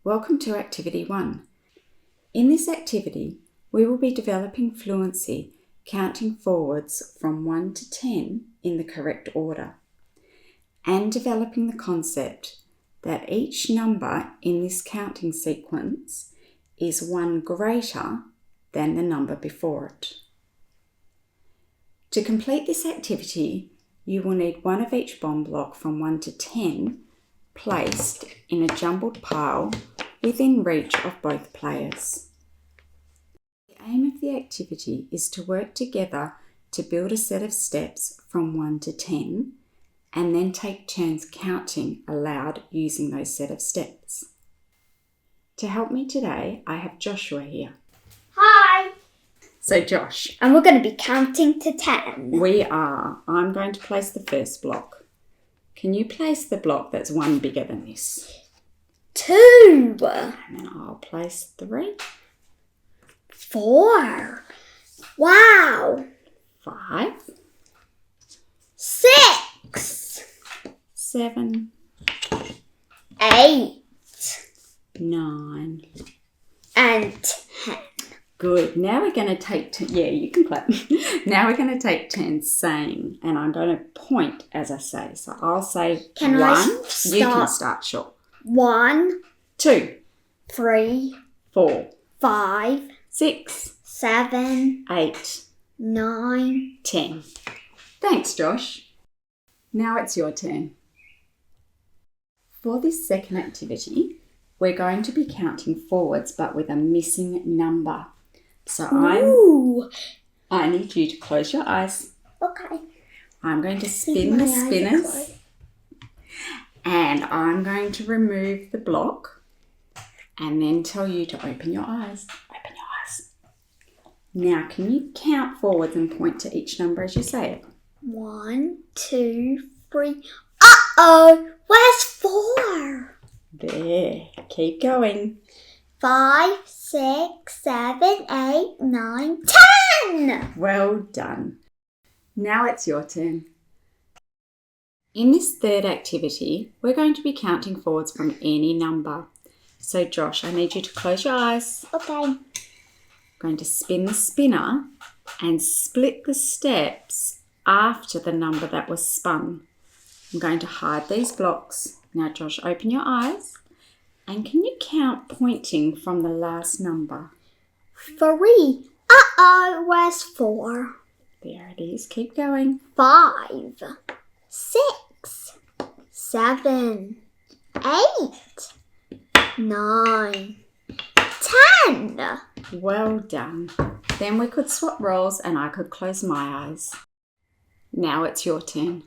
Welcome to Activity 1. In this activity, we will be developing fluency, counting forwards from 1 to 10 in the correct order, and developing the concept that each number in this counting sequence is one greater than the number before it. To complete this activity, you will need one of each bomb block from 1 to 10 placed in a jumbled pile within reach of both players. The aim of the activity is to work together to build a set of steps from 1 to 10 and then take turns counting aloud using those set of steps. To help me today, I have Joshua here. Hi! So Josh. And we're going to be counting to 10. We are. I'm going to place the first block. Can you place the block that's one bigger than this? 2. And then I'll place 3. 4. Wow! 5. 6. 7. 8. 9. And 10. Good. Now we're going to take, you can clap. Now we're going to take turns saying, and I'm going to point as I say. So I'll say Can 1. I start? You can start, sure. 1, 2, 3, 4, 5, 6, 7, 8, 9. 10. Thanks, Josh. Now it's your turn. For this second activity, we're going to be counting forwards but with a missing number. So I need you to close your eyes. Okay. I'm going to spin the spinners and I'm going to remove the block and then tell you to open your eyes. Open your eyes. Now, can you count forwards and point to each number as you say it? 1, 2, 3. Uh-oh! Where's 4? There. Keep going. 5, 6, 7, 8, 9, 10! Well done. Now it's your turn. In this third activity, we're going to be counting forwards from any number. So Josh, I need you to close your eyes. Okay. I'm going to spin the spinner and split the steps after the number that was spun. I'm going to hide these blocks. Now Josh, open your eyes. And can you count pointing from the last number? 3. Uh-oh, where's 4? There it is. Keep going. 5, 6, 7, 8, 9, 10. Well done. Then we could swap roles and I could close my eyes. Now it's your turn.